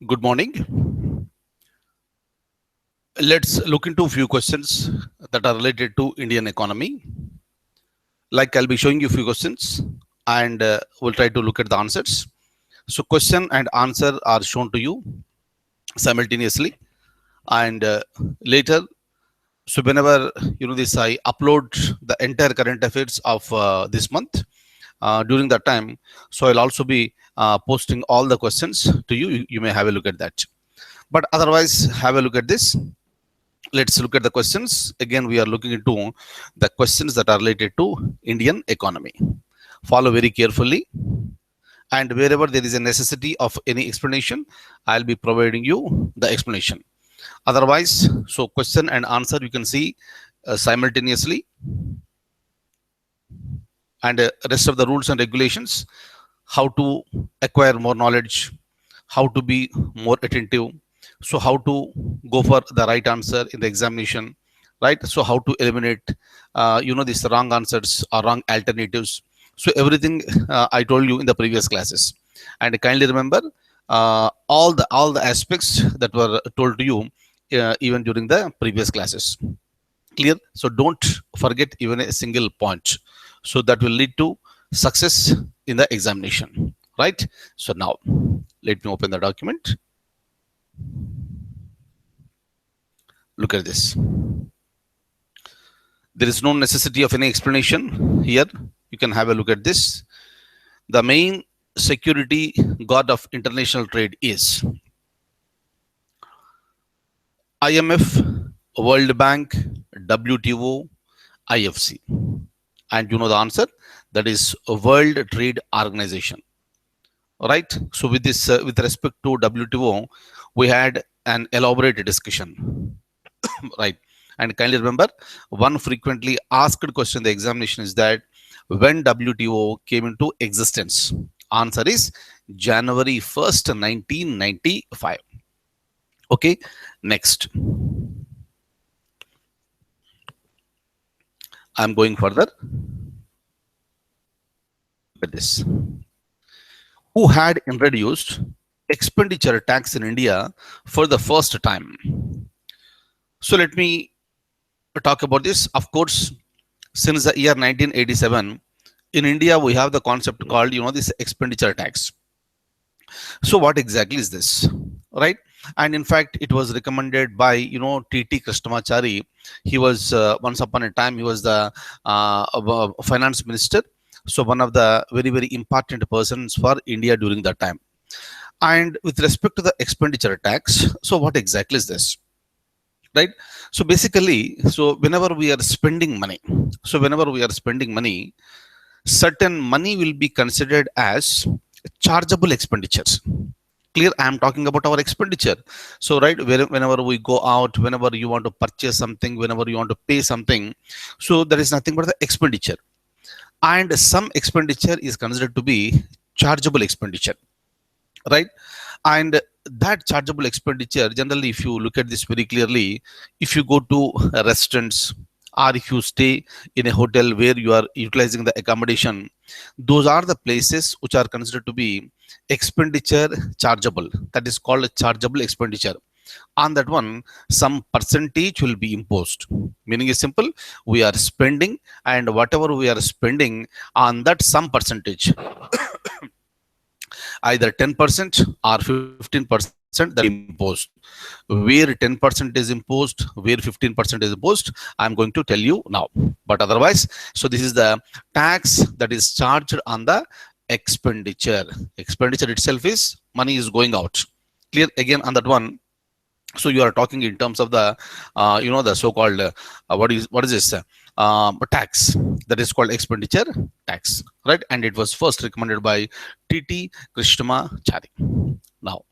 Good morning. Let's look into a few questions that are related to Indian economy. Like I'll be showing you a few questions and we'll try to look at the answers. So question and answer are shown to you simultaneously and later. So whenever this, I upload the entire current affairs of this month during that time. So I'll also be posting all the questions to you. You may have a look at that. But otherwise, have a look at this. Let's look at the questions. Again, we are looking into the questions that are related to Indian economy. Follow very carefully. And wherever there is a necessity of any explanation, I'll be providing you the explanation. Otherwise, so question and answer you can see simultaneously. And rest of the rules and regulations, how to acquire more knowledge, how to be more attentive, so how to go for the right answer in the examination, right? So how to eliminate these wrong answers or wrong alternatives. So everything I told you in the previous classes. And kindly remember all the aspects that were told to you even during the previous classes. Clear? So don't forget even a single point. So that will lead to success in the examination, right? So now let me open the document. Look at this. There is no necessity of any explanation here. You can have a look at this. The main security guard of international trade is IMF, World Bank, WTO, IFC. And you know the answer, that is World Trade Organization. Right? So with this, with respect to WTO, we had an elaborate discussion. Right? And kindly remember, one frequently asked question in the examination is that when WTO came into existence? Answer is January 1st, 1995. Okay, next. I'm going further. Look at this. Who had introduced expenditure tax in India for the first time? So let me talk about this. Of course, since the year 1987, in India, we have the concept called, this expenditure tax. So what exactly is this, right? And in fact, it was recommended by, T.T. Krishnamachari. He was, once upon a time, he was the finance minister. So one of the very, very important persons for India during that time. And with respect to the expenditure tax, so what exactly is this? Right? So basically, so whenever we are spending money, certain money will be considered as chargeable expenditures. Clear? I am talking about our expenditure. So right, whenever we go out, whenever you want to purchase something, whenever you want to pay something, so there is nothing but the expenditure. And some expenditure is considered to be chargeable expenditure, right? And that chargeable expenditure, generally, if you look at this very clearly, if you go to restaurants or if you stay in a hotel where you are utilizing the accommodation, those are the places which are considered to be expenditure chargeable. That is called a chargeable expenditure. On that one, some percentage will be imposed. Meaning is simple, we are spending, and whatever we are spending, on that some percentage, either 10% or 15% that is imposed. Where 10% is imposed, where 15% is imposed, I'm going to tell you now. But otherwise, so this is the tax that is charged on the expenditure. Expenditure itself is money is going out. Clear? Again on that one. So you are talking in terms of the, the so-called, what is this? Tax that is called expenditure tax, right? And it was first recommended by T.T. Krishnamachari. Now,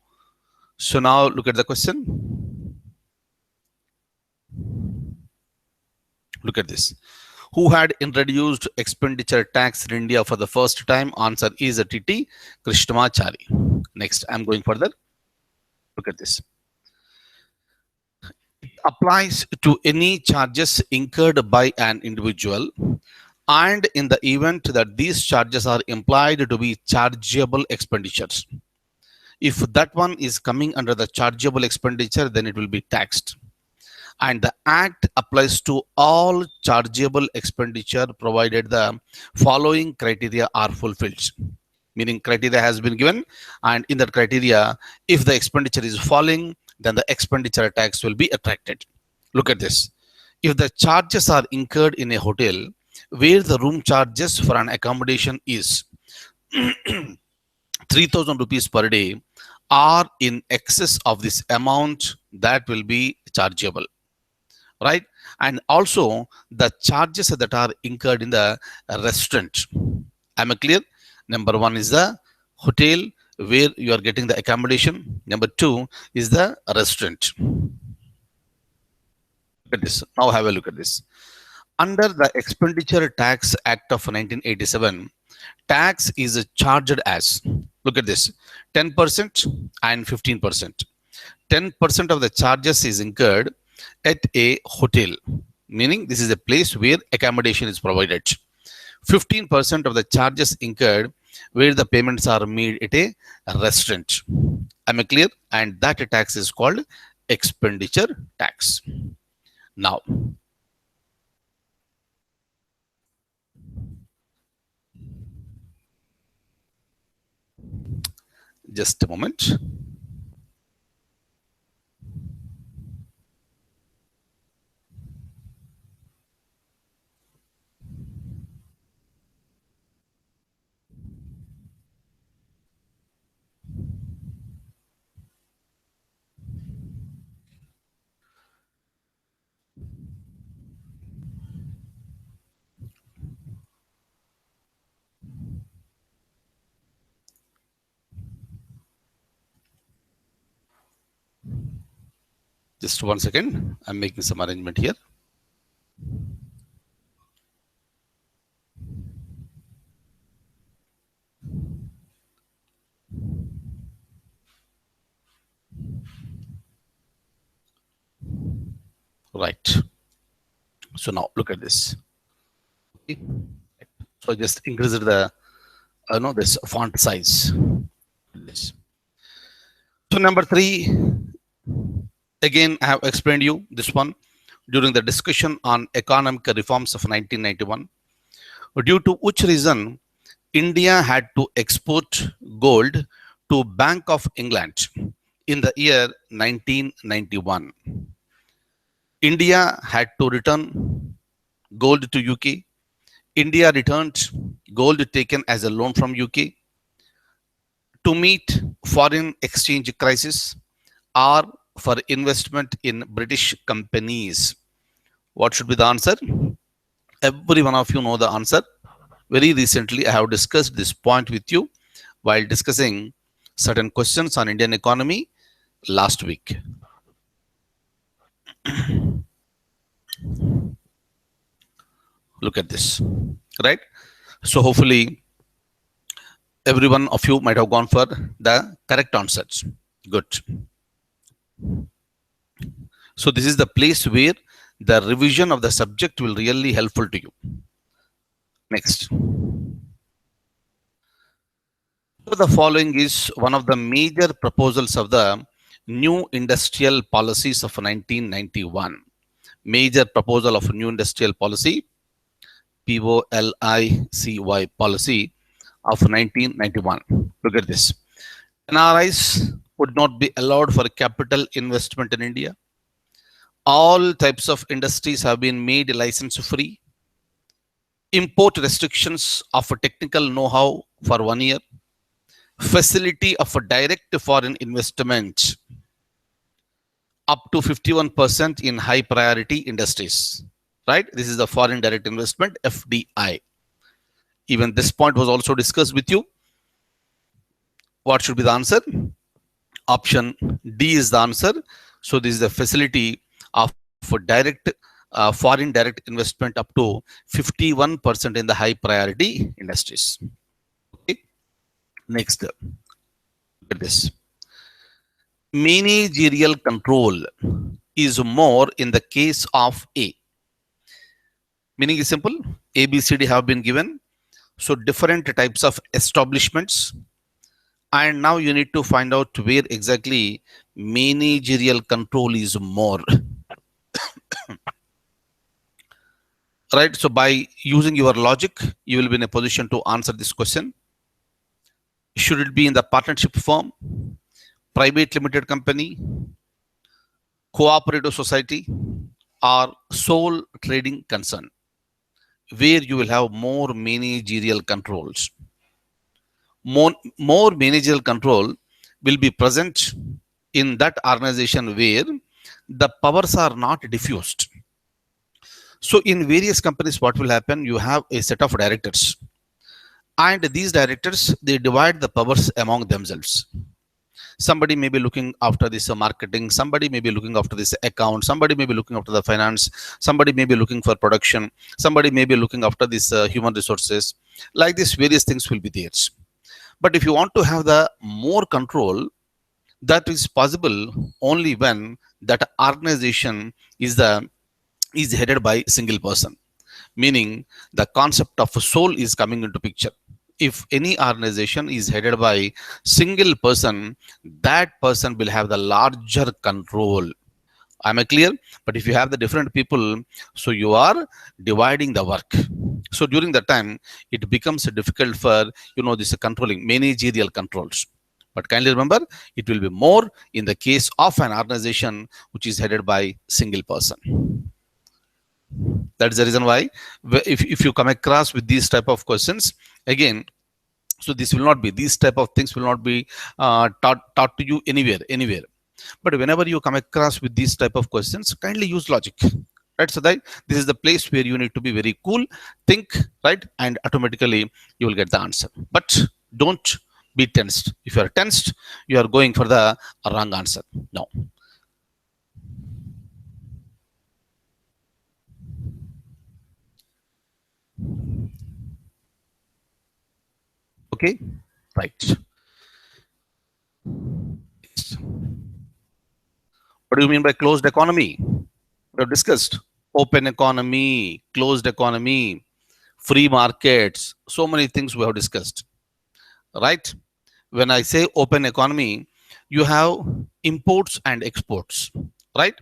so now look at the question. Look at this. Who had introduced expenditure tax in India for the first time? Answer is a T.T. Krishnamachari. Next, I'm going further. Look at this. Applies to any charges incurred by an individual, and in the event that these charges are implied to be chargeable expenditures. If that one is coming under the chargeable expenditure, then it will be taxed. And the act applies to all chargeable expenditure provided the following criteria are fulfilled. Meaning criteria has been given, and in that criteria, if the expenditure is falling, then the expenditure tax will be attracted. Look at this. If the charges are incurred in a hotel where the room charges for an accommodation is 3,000 rupees per day are in excess of this amount, that will be chargeable, right? And also the charges that are incurred in the restaurant. Am I clear? Number one is the hotel where you are getting the accommodation. Number two is the restaurant. Look at this. Now have a look at this. Under the Expenditure Tax Act of 1987, tax is charged as, look at this, 10% and 15%. 10% of the charges is incurred at a hotel, meaning this is a place where accommodation is provided. 15% of the charges incurred where the payments are made at a restaurant. Am I clear? And that tax is called expenditure tax. Now, just a moment. Just 1 second. I'm making some arrangement here. Right. So now look at this. Okay. So just increase the this font size. This. So number three, again I have explained you this one during the discussion on economic reforms of 1991, due to which reason India had to export gold to Bank of England in the year 1991. India had to return gold to UK. India returned gold taken as a loan from UK to meet foreign exchange crisis or for investment in British companies. What should be the answer? Every one of you know the answer. Very recently, I have discussed this point with you while discussing certain questions on Indian economy last week. Look at this, right? So hopefully, every one of you might have gone for the correct answers. Good. So this is the place where the revision of the subject will really helpful to you. Next. So the following is one of the major proposals of the new industrial policies of 1991. Major proposal of new industrial policy, POLICY policy of 1991. Look at this. NRIs would not be allowed for capital investment in India. All types of industries have been made license free. Import restrictions of a technical know-how for 1 year. Facility of a direct foreign investment up to 51% in high priority industries, right? This is the foreign direct investment, FDI. Even this point was also discussed with you. What should be the answer? Option D is the answer. So this is the facility of direct foreign direct investment up to 51% in the high priority industries. Okay. Next, look at this. Managerial control is more in the case of A. Meaning is simple. A, B, C, D have been given. So different types of establishments And now you need to find out where exactly managerial control is more. Right? So by using your logic, you will be in a position to answer this question. Should it be in the partnership firm, private limited company, cooperative society, or sole trading concern, where you will have more managerial controls? More managerial control will be present in that organization where the powers are not diffused. So in various companies, what will happen? You have a set of directors, and these directors, they divide the powers among themselves. Somebody may be looking after this marketing, somebody may be looking after this account, somebody may be looking after the finance, somebody may be looking for production, somebody may be looking after this human resources. Like this, various things will be there. But if you want to have the more control, that is possible only when that organization is headed by a single person, meaning the concept of soul is coming into picture. If any organization is headed by single person, that person will have the larger control. Am I clear? But if you have the different people, so you are dividing the work. So during that time, it becomes difficult for this controlling managerial controls. But kindly remember, it will be more in the case of an organization which is headed by single person. That's the reason why if you come across with these type of questions again, so this will not be, these type of things will not be taught to you anywhere. But whenever you come across with these type of questions, kindly use logic. Right? So that this is the place where you need to be very cool, think, right, and automatically you will get the answer. But don't be tensed. If you are tensed, you are going for the wrong answer. No. Okay, right. What do you mean by closed economy? We have discussed open economy, closed economy, free markets, so many things we have discussed, right? When I say open economy, you have imports and exports, right?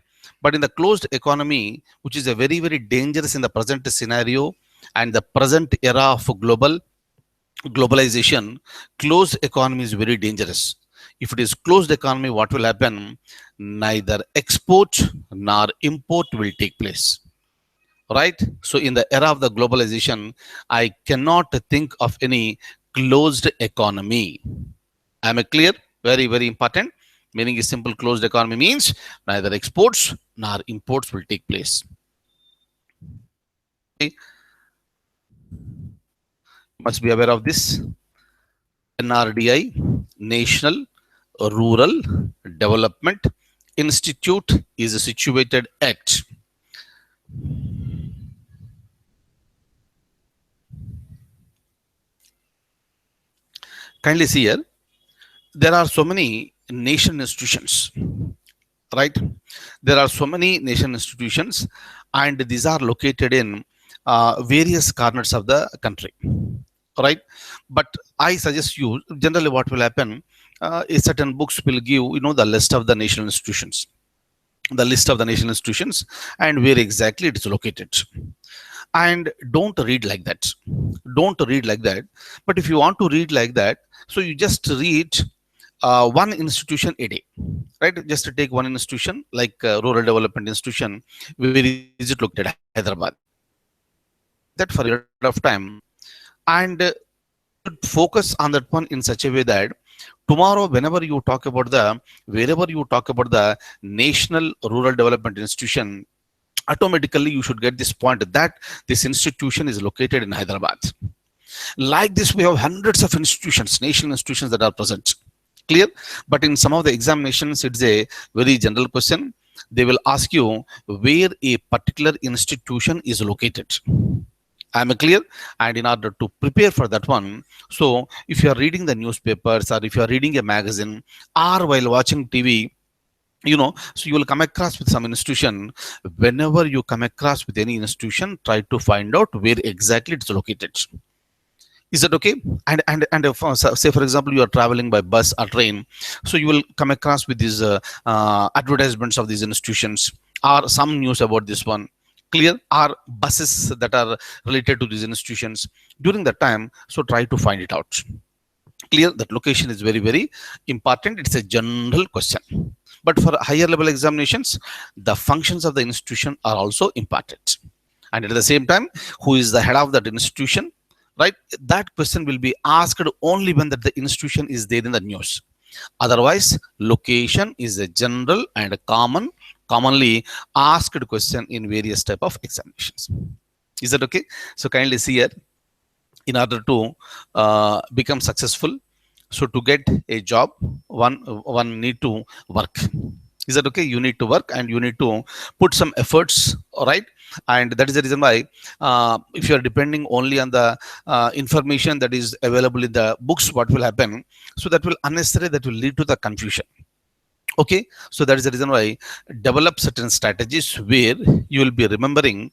But in the closed economy, which is a very dangerous in the present scenario and the present era of globalization, closed economy is very dangerous. If it is closed economy, what will happen? Neither export nor import will take place. Right? So in the era of the globalization, I cannot think of any closed economy. Am I clear? Very important. Meaning is simple, closed economy means neither exports nor imports will take place. Okay? Must be aware of this. NRDI, National Rural Development Institute, is situated at kindly see here, there are so many nation institutions, right? There are so many nation institutions, and these are located in various corners of the country, right? But I suggest you, generally what will happen, is certain books will give the list of the national institutions, the list of the national institutions, and where exactly it is located. And don't read like that. Don't read like that. But if you want to read like that, so you just read one institution a day, right? Just to take one institution like rural development institution, where is it located? Hyderabad. That for a period of time, and you should focus on that one in such a way that tomorrow, whenever you talk about wherever you talk about the national rural development institution, automatically you should get this point that this institution is located in Hyderabad. Like this, we have hundreds of institutions, national institutions that are present. Clear? But in some of the examinations, it's a very general question. They will ask you where a particular institution is located. I'm clear. And in order to prepare for that one, so if you are reading the newspapers, or if you are reading a magazine, or while watching TV, so you will come across with some institution. Whenever you come across with any institution, try to find out where exactly it's located. Is that okay? And if, say for example, you are traveling by bus or train, so you will come across with these advertisements of these institutions or some news about this one. Clear? Are buses that are related to these institutions during that time. So try to find it out. Clear? That location is very very important. It's a general question. But for higher level examinations, the functions of the institution are also important. And at the same time, who is the head of that institution, right? That question will be asked only when that the institution is there in the news. Otherwise, location is a general and a commonly asked question in various type of examinations. Is that okay? So kindly see here, in order to become successful, so to get a job, one need to work. Is that okay? You need to work and you need to put some efforts, all right? And that is the reason why, if you are depending only on the information that is available in the books, what will happen? So that will unnecessary, that will lead to the confusion. Okay, so that is the reason why develop certain strategies where you will be remembering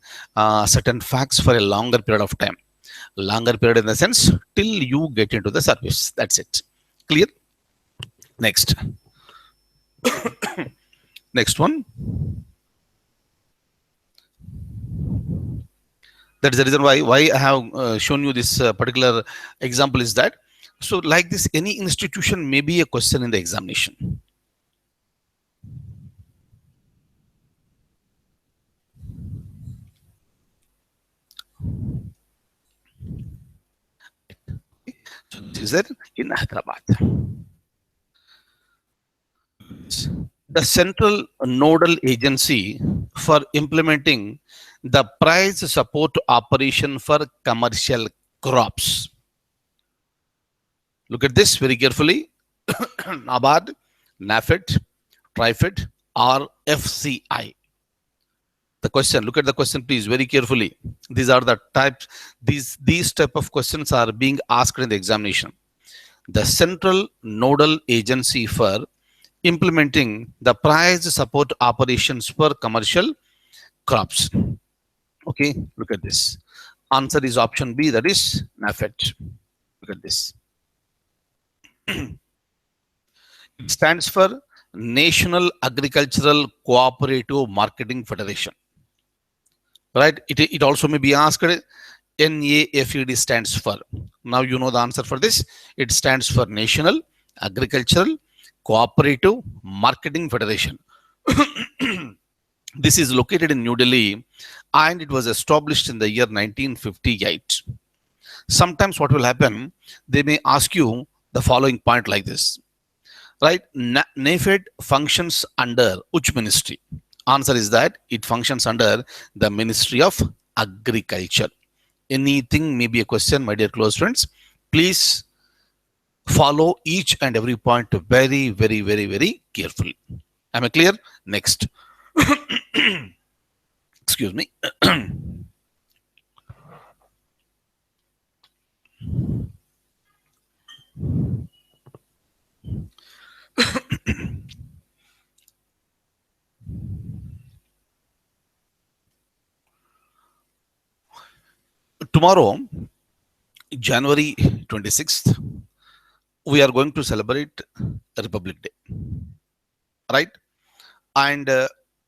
certain facts for a longer period of time. Longer period in the sense till you get into the service. That's it. Clear? Next. Next one. That is the reason why I have shown you this particular example is that, so like this, any institution may be a question in the examination. So this is there in Hyderabad. The central nodal agency for implementing the price support operation for commercial crops. Look at this very carefully. NABARD, NAFED, TRIFED, or FCI. The question, look at the question please very carefully. These are the types, these type of questions are being asked in the examination. The central nodal agency for implementing the price support operations for commercial crops. Okay, look at this. Answer is option B, that is NAFED. Look at this. It stands for National Agricultural Cooperative Marketing Federation. Right? It also may be asked. NAFED stands for. Now you know the answer for this. It stands for National Agricultural Cooperative Marketing Federation. This is located in New Delhi and it was established in the year 1958. Sometimes what will happen, they may ask you the following point like this, right? NAFED functions under which ministry? Answer is that it functions under the Ministry of Agriculture. Anything may be a question, my dear close friends. Please follow each and every point very, very, very, very carefully. Am I clear? Next. Excuse me. Tomorrow, January 26th, we are going to celebrate Republic Day, right? And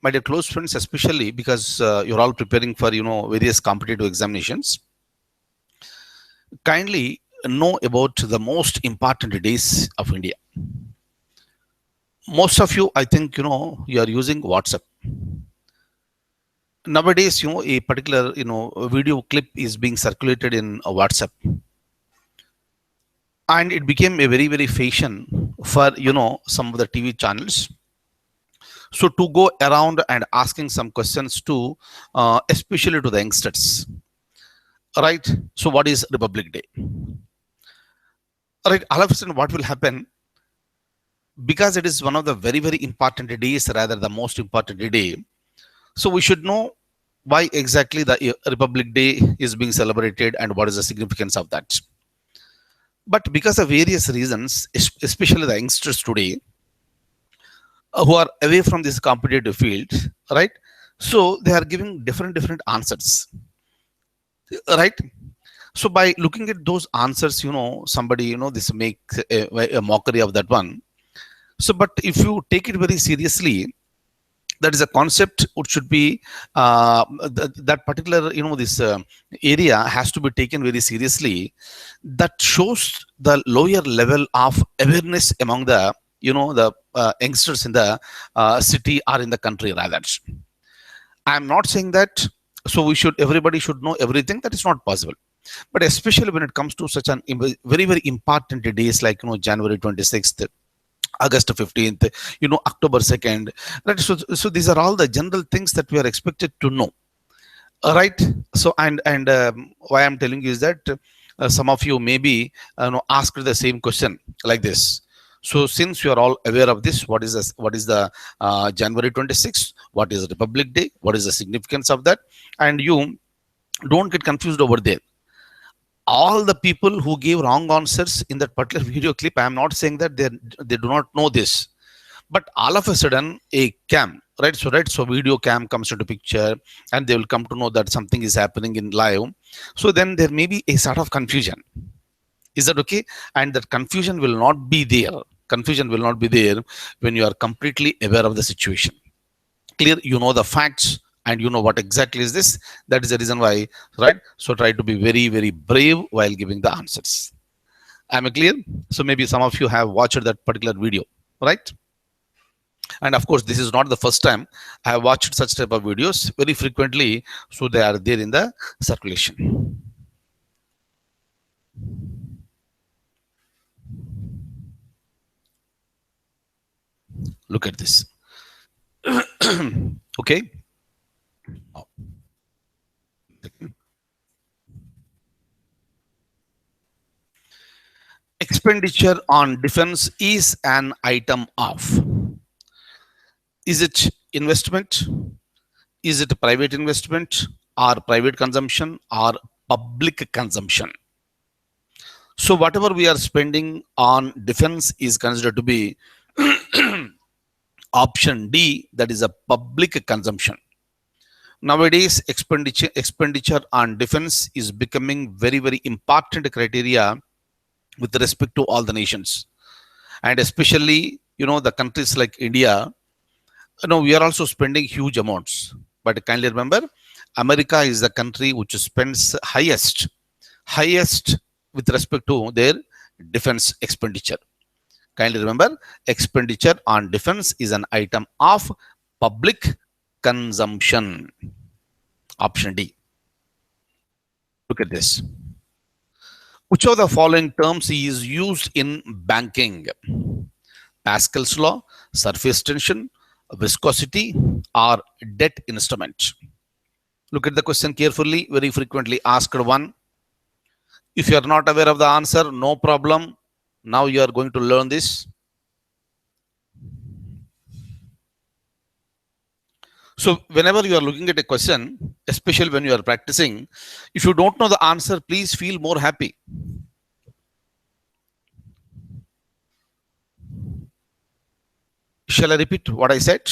my dear close friends, especially because you're all preparing for various competitive examinations, kindly know about the most important days of India. Most of you, I think, you are using WhatsApp. Nowadays, a particular, video clip is being circulated in WhatsApp. And it became a very, very fashion for, some of the TV channels. So to go around and asking some questions to, especially to the youngsters, right? So what is Republic Day? Right, all of a sudden what will happen, because it is one of the very, very important days, rather the most important day. So we should know why exactly the Republic Day is being celebrated and what is the significance of that. But because of various reasons, especially the youngsters today, who are away from this competitive field, right? So they are giving different answers, right? So by looking at those answers, somebody, this makes a mockery of that one. So, but if you take it very seriously, that is a concept which should be that particular, this area has to be taken very seriously. That shows the lower level of awareness among the, the youngsters in the city or in the country rather. I'm not saying that so we should everybody should know everything. That is not possible. But especially when it comes to such an very very important days like January 26th, August 15th, October 2nd. Right? So these are all the general things that we are expected to know. Right. So and why I'm telling you is that some of you maybe asked the same question like this. So since you are all aware of this, what is this? What is the January 26th? What is Republic Day? What is the significance of that? And you don't get confused over there. All the people who gave wrong answers in that particular video clip, I am not saying that they do not know this, but all of a sudden a cam, right, so video cam comes into picture and they will come to know that something is happening in live. So then there may be a sort of confusion. Is that okay? And that confusion will not be there. Confusion will not be there when you are completely aware of the situation. Clear? You know the facts and you know what exactly is this. That is the reason why, right? So try to be very very brave while giving the answers. Am I clear? So maybe some of you have watched that particular video, right? And of course this is not the first time I have watched such type of videos very frequently. So they are there in the circulation. Look at this. Okay. Expenditure on defense is an item of. Is it investment? Is it private investment or private consumption or public consumption? So whatever we are spending on defense is considered to be option D, that is a public consumption. Nowadays, expenditure on defense is becoming very, very important criteria with respect to all the nations. And especially, the countries like India, we are also spending huge amounts. But kindly remember, America is the country which spends highest with respect to their defense expenditure. Kindly remember, expenditure on defense is an item of public consumption. Option D. Look at this. Which of the following terms is used in banking? Pascal's law, surface tension, viscosity, or debt instrument? Look at the question carefully, very frequently asked one. If you are not aware of the answer, no problem. Now you are going to learn this. So whenever you are looking at a question, especially when you are practicing, if you don't know the answer, please feel more happy. Shall I repeat what I said?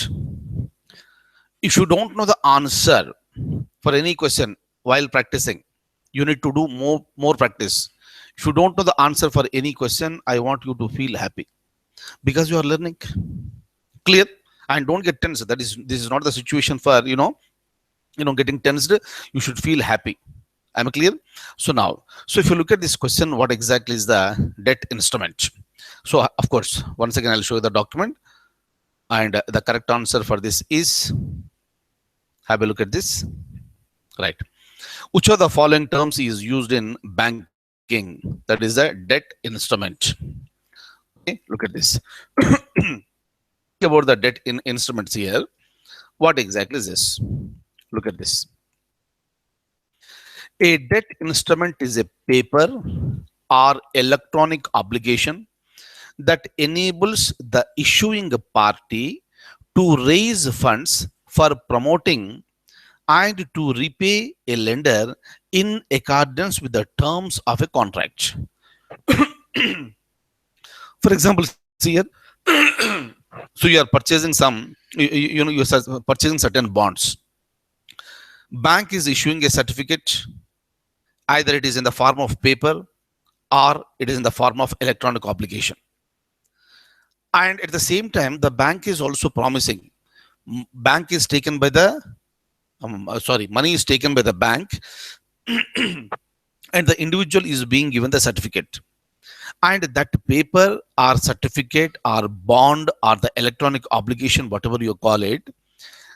If you don't know the answer for any question while practicing, you need to do more practice. If you don't know the answer for any question, I want you to feel happy because you are learning. Clear? And don't get tense. This is not the situation for getting tensed. You should feel happy. Am I clear? So now, so if you look at this question, what exactly is the debt instrument? So of course, once again, I'll show you the document. And the correct answer for this is, have a look at this. Right. Which of the following terms is used in banking? That is a debt instrument. Okay, look at this. About the debt instruments here. What exactly is this? Look at this. A debt instrument is a paper or electronic obligation that enables the issuing party to raise funds for promoting and to repay a lender in accordance with the terms of a contract. For example, see here, so you are purchasing you're purchasing certain bonds. Bank is issuing a certificate Either it is in the form of paper or it is in the form of electronic obligation. And at the same time, the bank is also promising. Bank is taken by the money is taken by the bank, and the individual is being given the certificate. And that paper or certificate or bond or the electronic obligation, whatever you call it,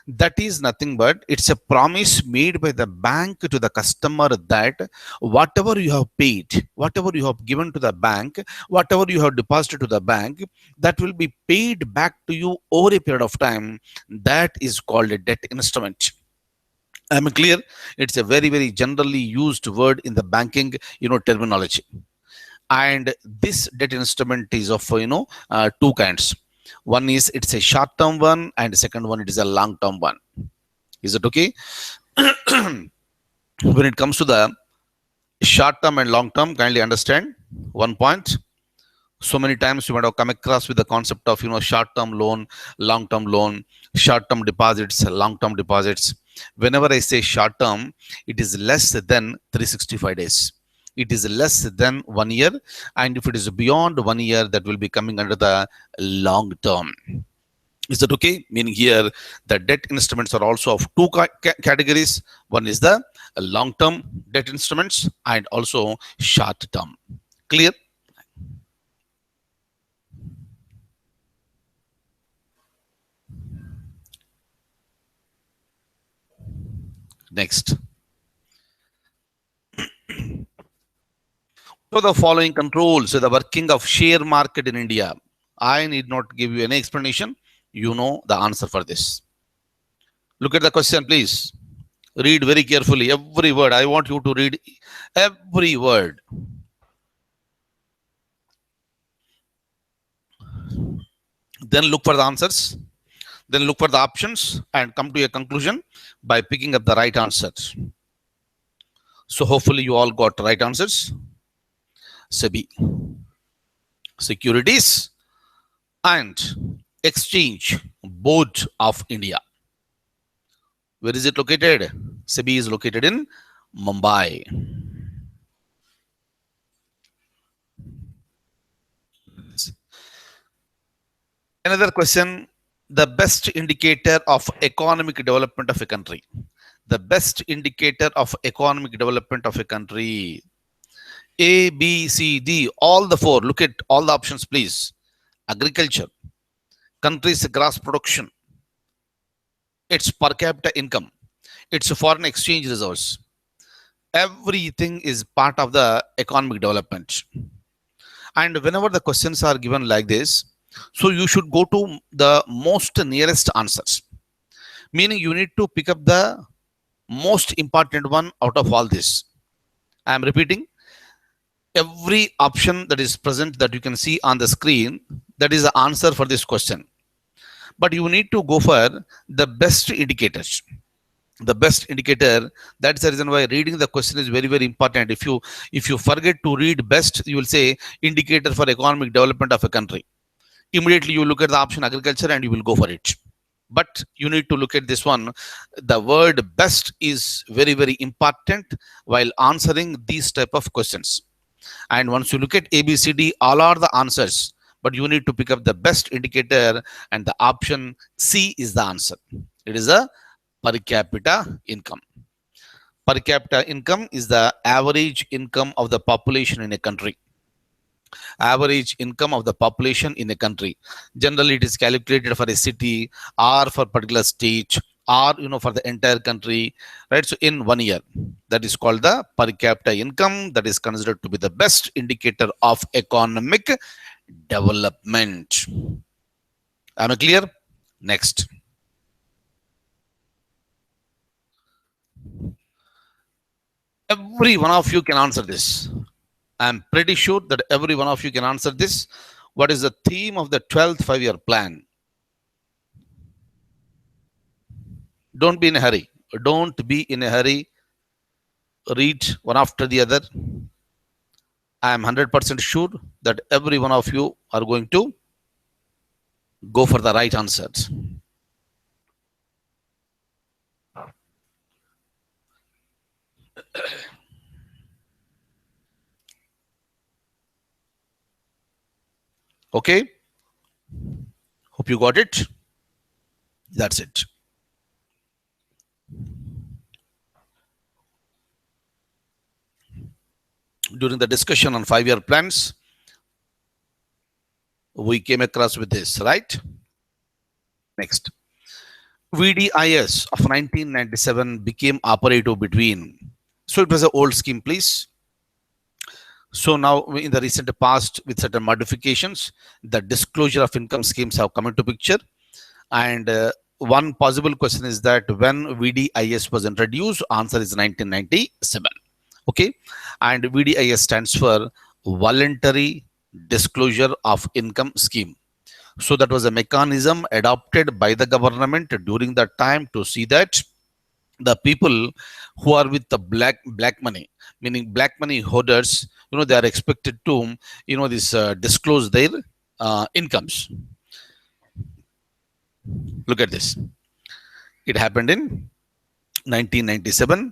that is nothing but it's a promise made by the bank to the customer that whatever you have paid, whatever you have given to the bank, whatever you have deposited to the bank, that will be paid back to you over a period of time. That is called a debt instrument. I'm clear. It's a very, very generally used word in the banking, terminology. And this debt instrument is of, two kinds. One is it's a short term one, and the second one it is a long term one. Is it okay? When it comes to the short term and long term, kindly understand one point. So many times you might have come across with the concept of short term loan, long term loan, short term deposits, long term deposits. Whenever I say short term, it is less than 365 days. It is less than 1 year, and if it is beyond 1 year, that will be coming under the long term. Is that okay? Meaning here, the debt instruments are also of two categories. One is the long-term debt instruments and also short-term. Clear? Next. So the following controls the working of share market in India. I need not give you any explanation. You know the answer for this. Look at the question, please. Read very carefully every word. I want you to read every word. Then look for the answers. Then look for the options and come to a conclusion by picking up the right answers. So hopefully you all got right answers. SEBI, Securities and Exchange Board of India. Where is it located? SEBI is located in Mumbai. Another question, the best indicator of economic development of a country. The best indicator of economic development of a country. A, B, C, D, all the four. Look at all the options, please. Agriculture, country's gross production, its per capita income, its foreign exchange reserves. Everything is part of the economic development. And whenever the questions are given like this, so you should go to the most nearest answers. Meaning you need to pick up the most important one out of all this. I am repeating, every option that is present that you can see on the screen, that is the answer for this question. But you need to go for the best indicators. The best indicator, that's the reason why reading the question is very, very important. If you forget to read best, you will say indicator for economic development of a country. Immediately you look at the option agriculture and you will go for it. But you need to look at this one. The word best is very, very important while answering these type of questions. And once you look at ABCD, all are the answers, but you need to pick up the best indicator, and the option C is the answer. It is a per capita income. Per capita income is the average income of the population in a country. Average income of the population in a country. Generally, it is calculated for a city or for particular state or for the entire country, right? So in 1 year, that is called the per capita income. That is considered to be the best indicator of economic development. Am I clear? Next. Every one of you can answer this. I'm pretty sure that every one of you can answer this. What is the theme of the 12th 5-year plan? Don't be in a hurry. Don't be in a hurry. Read one after the other. I am 100% sure that every one of you are going to go for the right answers. Okay, hope you got it. That's it. During the discussion on 5-year plans, we came across with this, right? Next, VDIS of 1997 became operative between. So it was an old scheme, please. So now in the recent past, with certain modifications, the disclosure of income schemes have come into picture. And one possible question is that when VDIS was introduced, answer is 1997. Okay, and VDIS stands for Voluntary Disclosure of Income Scheme. So that was a mechanism adopted by the government during that time to see that the people who are with the black money, meaning black money holders, they are expected to, this disclose their incomes. Look at this. It happened in 1997,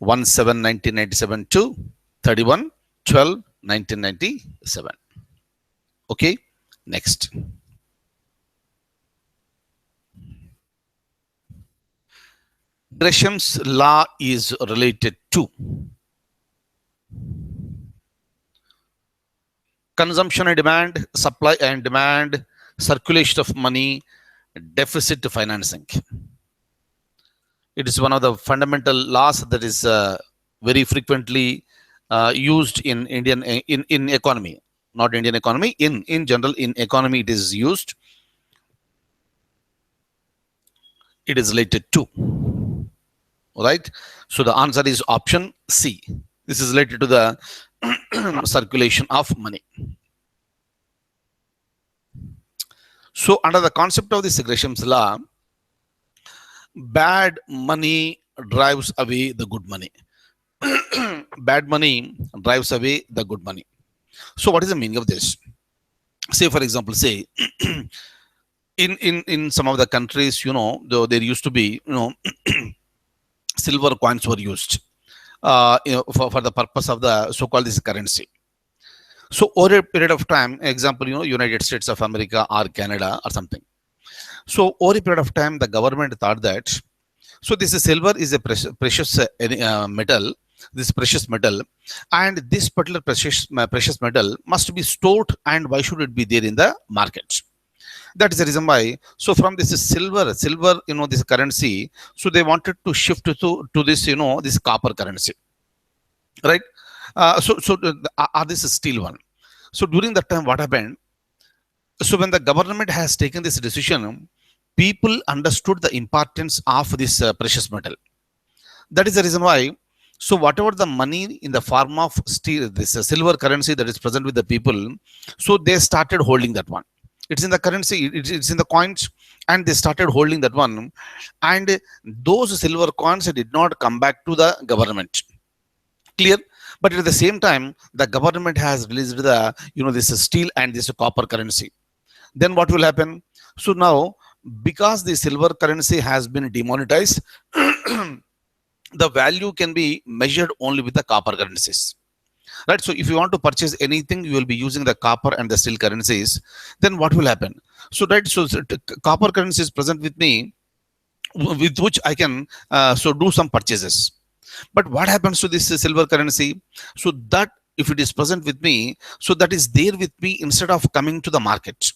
1/7 1997 to 31/12 1997. Okay, next. Gresham's law is related to consumption and demand, supply and demand, circulation of money, deficit financing. It is one of the fundamental laws that is very frequently used in Indian in economy, not Indian economy. In general, in economy, it is used. It is related to. Right. So the answer is option C. This is related to the circulation of money. So under the concept of this Gresham's law, bad money drives away the good money. Bad money drives away the good money. So what is the meaning of this? Say, for example, say in some of the countries, though there used to be, silver coins were used, for the purpose of the so-called this currency. So over a period of time, example, United States of America or Canada or something. So over a period of time, the government thought that, so this silver is a precious metal, this precious metal, and this particular precious metal must be stored, and why should it be there in the market? That is the reason why. So from this silver, this currency, so they wanted to shift to this, this copper currency, right? This is steel one. So during that time, what happened? So when the government has taken this decision, people understood the importance of this precious metal. That is the reason why. So whatever the money in the form of steel, this silver currency that is present with the people, so they started holding that one. It's in the currency, it's in the coins, and they started holding that one. And those silver coins did not come back to the government. Clear? But at the same time, the government has released the, this steel and this copper currency. Then what will happen? So now, because the silver currency has been demonetized, the value can be measured only with the copper currencies. Right? So if you want to purchase anything, you will be using the copper and the steel currencies. Then what will happen? So copper currency is present with me, with which I can do some purchases. But what happens to this silver currency? So that if it is present with me, so that is there with me instead of coming to the market.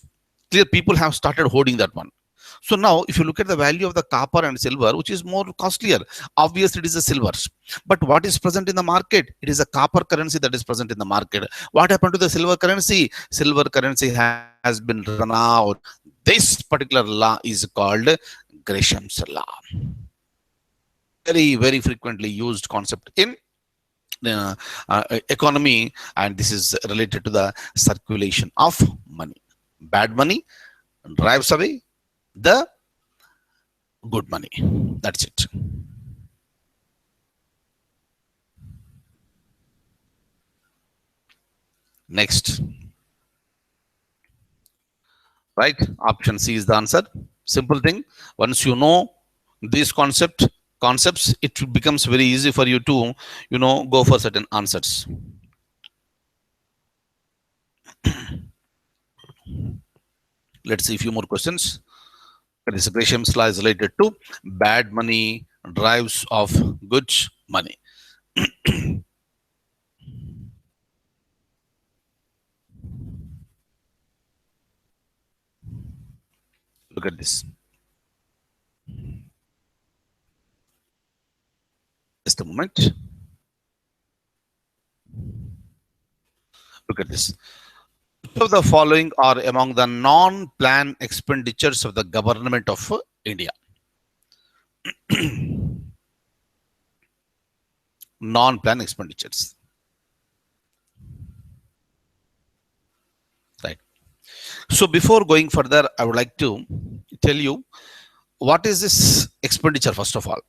Clear? People have started holding that one. So now, if you look at the value of the copper and silver, which is more costlier, obviously it is a silver. But what is present in the market? It is a copper currency that is present in the market. What happened to the silver currency? Silver currency has been run out. This particular law is called Gresham's law. Very, very frequently used concept in economy, and this is related to the circulation of money. Bad money drives away the good money. That's it. Next. Right? Option C is the answer. Simple thing. Once you know these concepts, it becomes very easy for you to, go for certain answers. Let's see a few more questions. This Gresham's law is related to bad money drives of good money. Look at this. Just a moment. Look at this. Which of the following are among the non-plan expenditures of the government of India? Non-plan expenditures. Right. So before going further, I would like to tell you what is this expenditure first of all.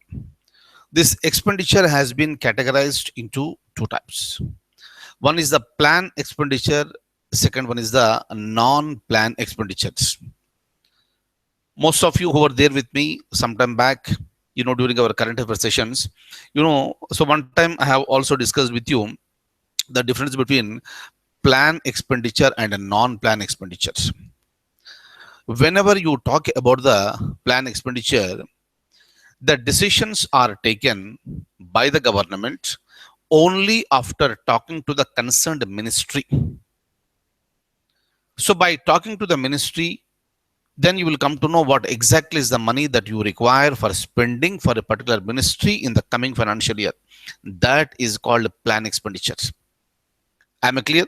This expenditure has been categorized into two types. One is the plan expenditure, second one is the non-plan expenditures. Most of you who were there with me sometime back, during our current affair sessions, so one time I have also discussed with you the difference between plan expenditure and a non-plan expenditures. Whenever you talk about the plan expenditure, the decisions are taken by the government only after talking to the concerned ministry. So by talking to the ministry, then you will come to know what exactly is the money that you require for spending for a particular ministry in the coming financial year. That is called plan expenditures. Am I clear?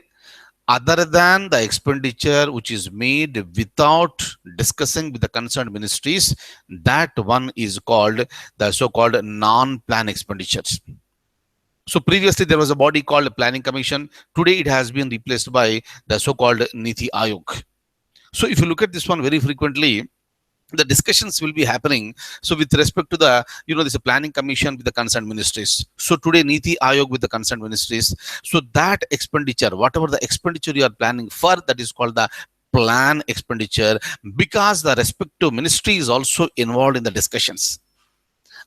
Other than the expenditure which is made without discussing with the concerned ministries, that one is called the so-called non-plan expenditures. So previously there was a body called Planning Commission. Today it has been replaced by the so-called Niti Ayog. So if you look at this one very frequently, the discussions will be happening. So with respect to the, there's a planning commission with the concerned ministries. So today Niti Ayog with the concerned ministries. So that expenditure, whatever the expenditure you are planning for, that is called the plan expenditure, because the respective ministry is also involved in the discussions.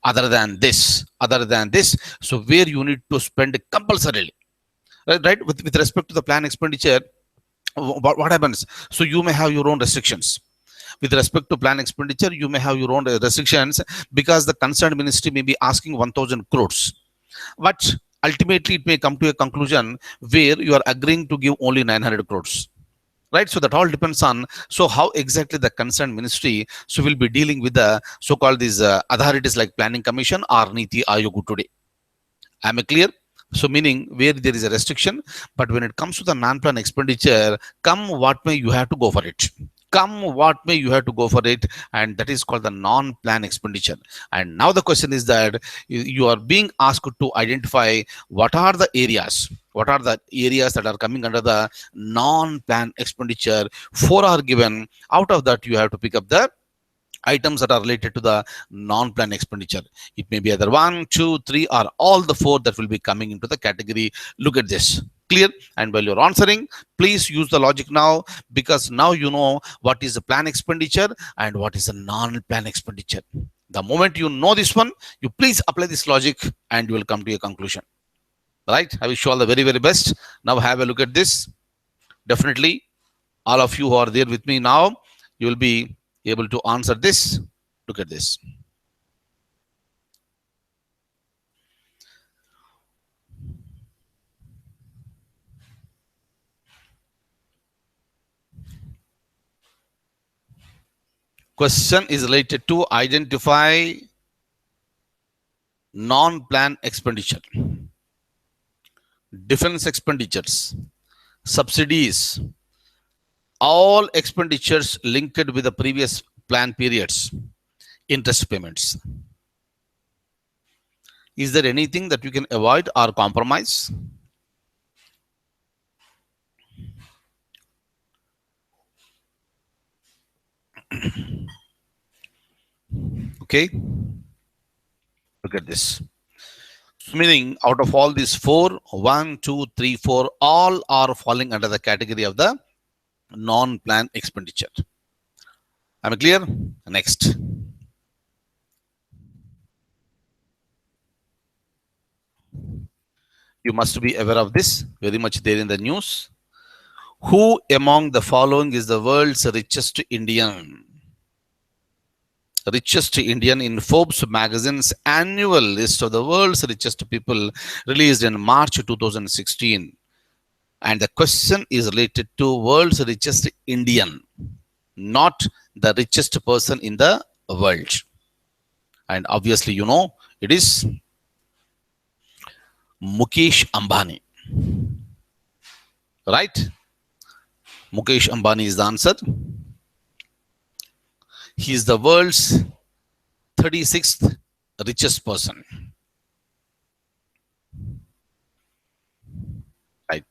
Other than this, so where you need to spend compulsorily, right? With respect to the plan expenditure, what happens? So you may have your own restrictions. With respect to plan expenditure, you may have your own restrictions because the concerned ministry may be asking 1000 crores. But ultimately, it may come to a conclusion where you are agreeing to give only 900 crores. Right, so that all depends on how exactly the concerned ministry will be dealing with the so-called these authorities like Planning Commission or Niti Ayog today. Am I clear? So meaning where there is a restriction, but when it comes to the non-plan expenditure, come what may, you have to go for it. Come what may, you have to go for it, and that is called the non-plan expenditure. And now the question is that you are being asked to identify what are the areas that are coming under the non-plan expenditure. Four are given. Out of that, you have to pick up the items that are related to the non-plan expenditure. It may be either 1, 2, 3, or all the four that will be coming into the category. Look at this. Clear? And while you're answering, please use the logic now, because now you know what is the plan expenditure and what is the non-plan expenditure. The moment you know this one, you please apply this logic and you will come to a conclusion. Right? I wish you all the very, very best. Now have a look at this. Definitely, all of you who are there with me now, you will be able to answer this. Look at this. Question is related to identify non-plan expenditure, defense expenditures, subsidies, all expenditures linked with the previous plan periods, interest payments. Is there anything that you can avoid or compromise? Okay, look at this. Meaning out of all these four, 1, 2, 3, 4, all are falling under the category of the non-plan expenditure. Am I clear? Next. You must be aware of this, very much there in the news. Who among the following is the world's richest Indian? Richest Indian in Forbes magazine's annual list of the world's richest people released in March 2016. And the question is related to world's richest Indian, not the richest person in the world. And obviously, it is Mukesh Ambani, right? Mukesh Ambani is the answer. He is the world's 36th richest person, right?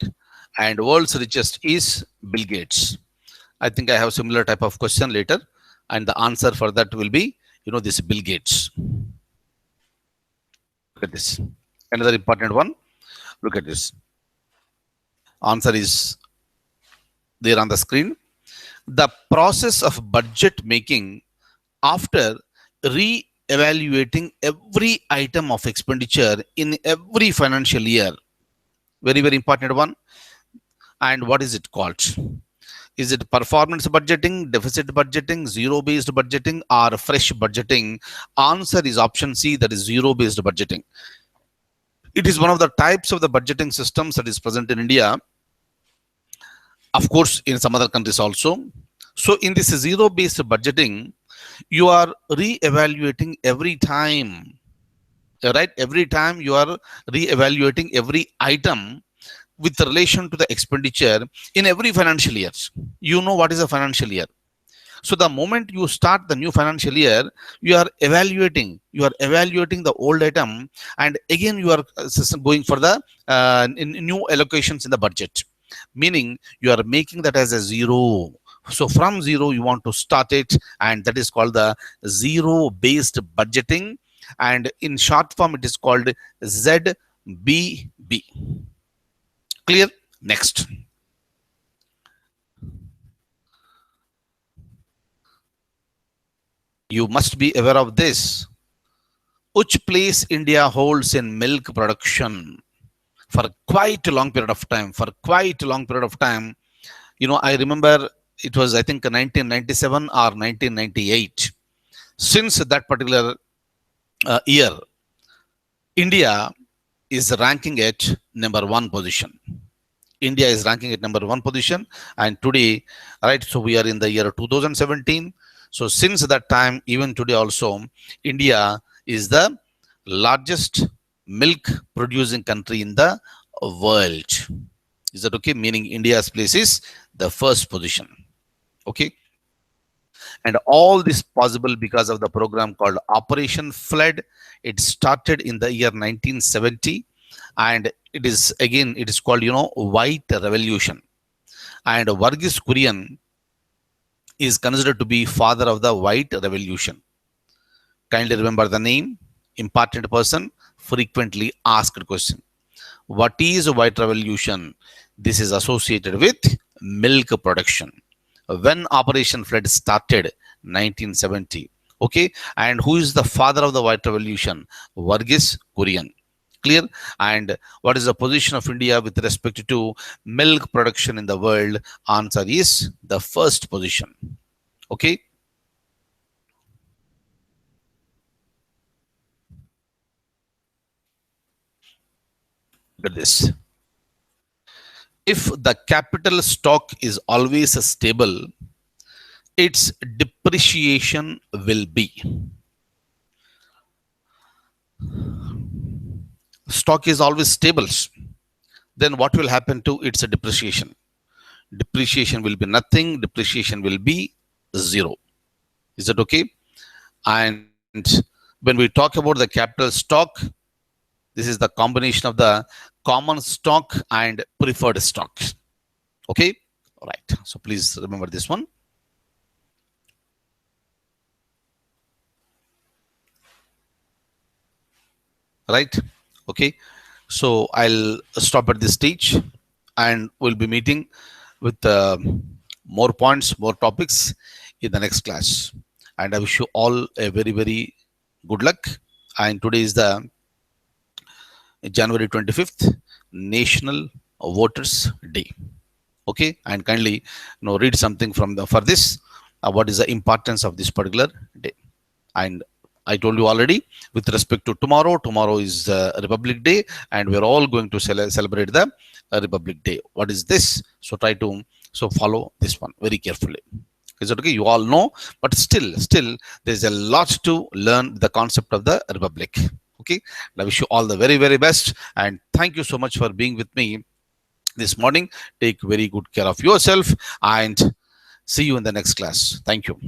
And world's richest is Bill Gates. I think I have similar type of question later, and the answer for that will be, this Bill Gates. Look at this. Another important one. Look at this. Answer is there on the screen. The process of budget making after re-evaluating every item of expenditure in every financial year. Very, very important one. And what is it called? Is it performance budgeting, deficit budgeting, zero-based budgeting, or fresh budgeting? Answer is option C, that is zero-based budgeting. It is one of the types of the budgeting systems that is present in India. Of course, in some other countries also. So in this zero-based budgeting, you are re-evaluating every time, right? Every time you are re-evaluating every item with relation to the expenditure in every financial year. You know what is a financial year. So the moment you start the new financial year, you are evaluating the old item, and again you are going for the new allocations in the budget. Meaning you are making that as a zero. So from zero you want to start it, and that is called the zero-based budgeting. And in short form, it is called ZBB. Clear? Next. You must be aware of this. Which place India holds in milk production for quite a long period of time? I remember it was, I think, 1997 or 1998. Since that particular year, India is ranking at number 1 position. India is ranking at number 1 position, and today, right, so we are in the year 2017. So since that time, even today also, India is the largest milk producing country in the world. Is that okay? Meaning India's place is the first position. Okay. And all this possible because of the program called Operation Flood. It started in the year 1970, and it is called, White Revolution. And Varghese Kurian is considered to be father of the White Revolution. Kindly remember the name. Important person, frequently asked question. What is White Revolution? This is associated with milk production. When Operation Flood started, 1970. Okay, and who is the father of the White Revolution? Varghese Kurian. Clear? And what is the position of India with respect to milk production in the world? Answer is the first position. Okay. Look at this. If the capital stock is always stable, its depreciation will be. Stock is always stable, then what will happen to its depreciation? Depreciation will be nothing. Depreciation will be zero. Is that okay? And when we talk about the capital stock, this is the combination of the common stock and preferred stock. Okay. All right. So please remember this one. Right. Okay. So I'll stop at this stage, and we'll be meeting with more points, more topics in the next class. And I wish you all a very, very good luck. And today is the January 25th, National Voters Day. Okay, and kindly read something from the for this. What is the importance of this particular day? And I told you already, with respect to tomorrow, tomorrow is Republic Day, and we're all going to celebrate the Republic Day. What is this? So try to follow this one very carefully. Is it okay? You all know, but still, there's a lot to learn the concept of the Republic. Okay, and I wish you all the very, very best, and thank you so much for being with me this morning. Take very good care of yourself, and see you in the next class. Thank you.